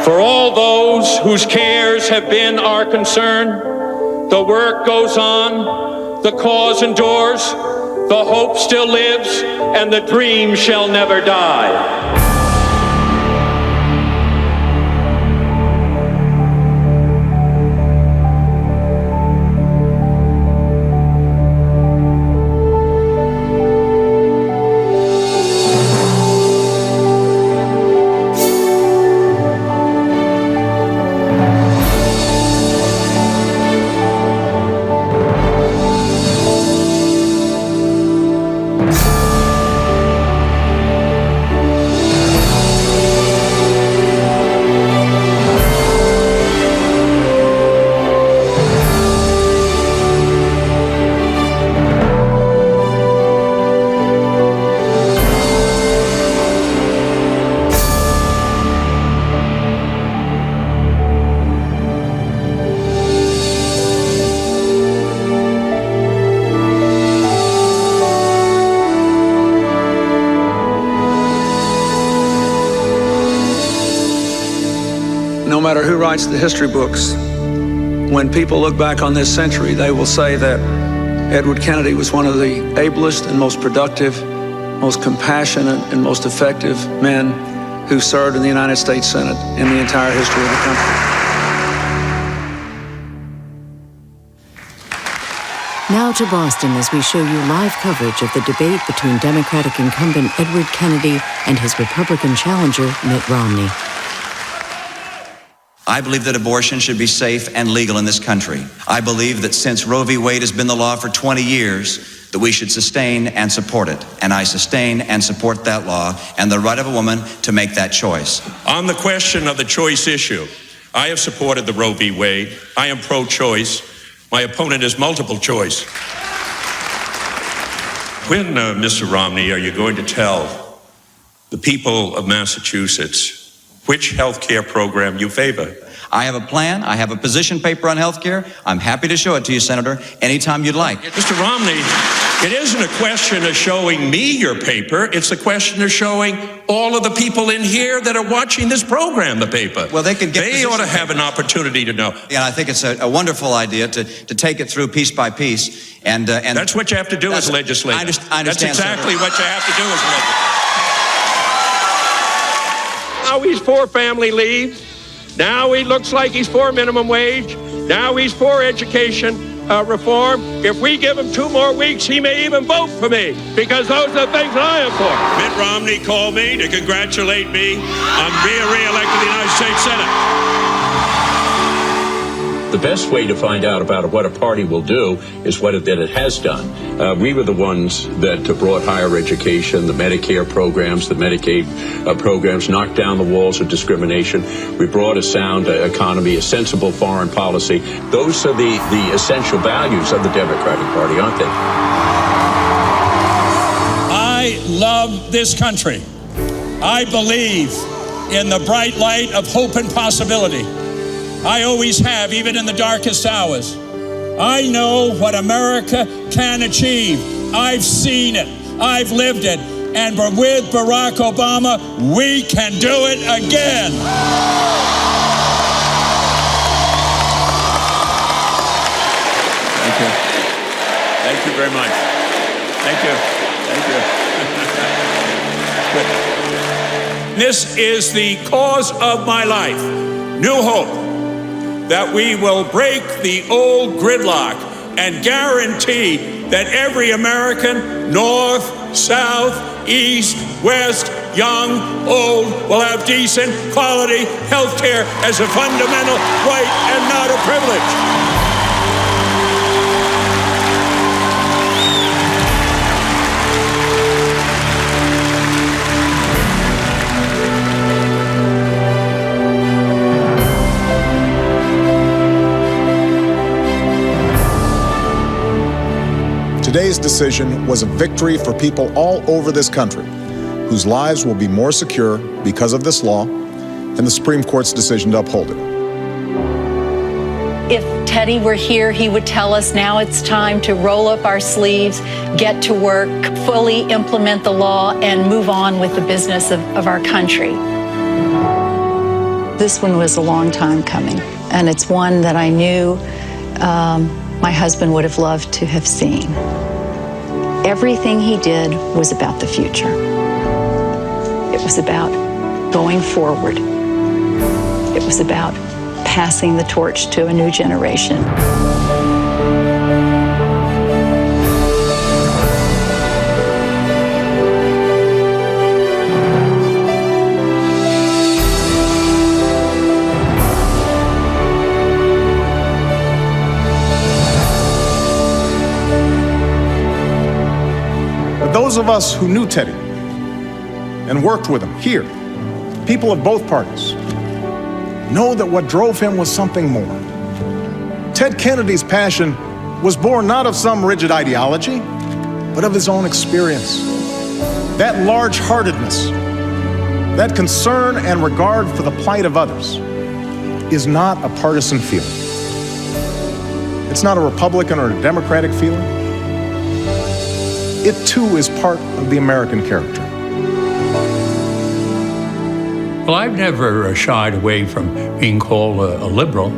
For all those whose cares have been our concern, the work goes on, the cause endures, the hope still lives, and the dream shall never die. No matter who writes the history books, when people look back on this century, they will say that Edward Kennedy was one of the ablest and most productive, most compassionate and most effective men who served in the United States Senate in the entire history of the country. Now to Boston as we show you live coverage of the debate between Democratic incumbent Edward Kennedy and his Republican challenger, Mitt Romney. I believe that abortion should be safe and legal in this country. I believe that since Roe v. Wade has been the law for 20 years, that we should sustain and support it. And I sustain and support that law and the right of a woman to make that choice. On the question of the choice issue, I have supported the Roe v. Wade. I am pro-choice. My opponent is multiple choice. When, Mr. Romney, are you going to tell the people of Massachusetts which health care program you favor? I have a plan. I have a position paper on health care. I'm happy to show it to you, Senator, anytime you'd like. Mr. Romney, it isn't a question of showing me your paper. It's a question of showing all of the people in here that are watching this program the paper. Well, they could get. They ought to have an opportunity to know. Yeah, I think it's a wonderful idea to take it through piece by piece. And that's what you have to do as legislator. I understand, that's exactly Senator. what you have to do as legislator. Now he's for family leave. Now he looks like he's for minimum wage. Now he's for education reform. If we give him 2 more weeks, he may even vote for me, because those are the things that I am for. Mitt Romney called me to congratulate me on being re-elected to the United States Senate. The best way to find out about what a party will do is what it has done. We were the ones that brought higher education, the Medicare programs, the Medicaid programs, knocked down the walls of discrimination. We brought a sound economy, a sensible foreign policy. Those are the essential values of the Democratic Party, aren't they? I love this country. I believe in the bright light of hope and possibility. I always have, even in the darkest hours. I know what America can achieve. I've seen it. I've lived it. And with Barack Obama, we can do it again. Thank you. Thank you very much. Thank you. Thank you. This is the cause of my life. New hope. That we will break the old gridlock and guarantee that every American, north, south, east, west, young, old, will have decent, quality health care as a fundamental right and not a privilege. Today's decision was a victory for people all over this country, whose lives will be more secure because of this law and the Supreme Court's decision to uphold it. If Teddy were here, he would tell us now it's time to roll up our sleeves, get to work, fully implement the law, and move on with the business of our country. This one was a long time coming, and it's one that I knew my husband would have loved to have seen. Everything he did was about the future. It was about going forward. It was about passing the torch to a new generation. But those of us who knew Teddy and worked with him here, people of both parties, know that what drove him was something more. Ted Kennedy's passion was born not of some rigid ideology, but of his own experience. That large-heartedness, that concern and regard for the plight of others is not a partisan feeling. It's not a Republican or a Democratic feeling. It too is part of the American character. Well, I've never shied away from being called a liberal,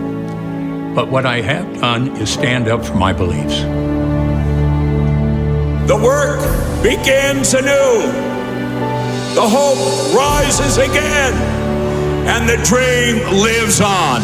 but what I have done is stand up for my beliefs. The work begins anew. The hope rises again, and the dream lives on.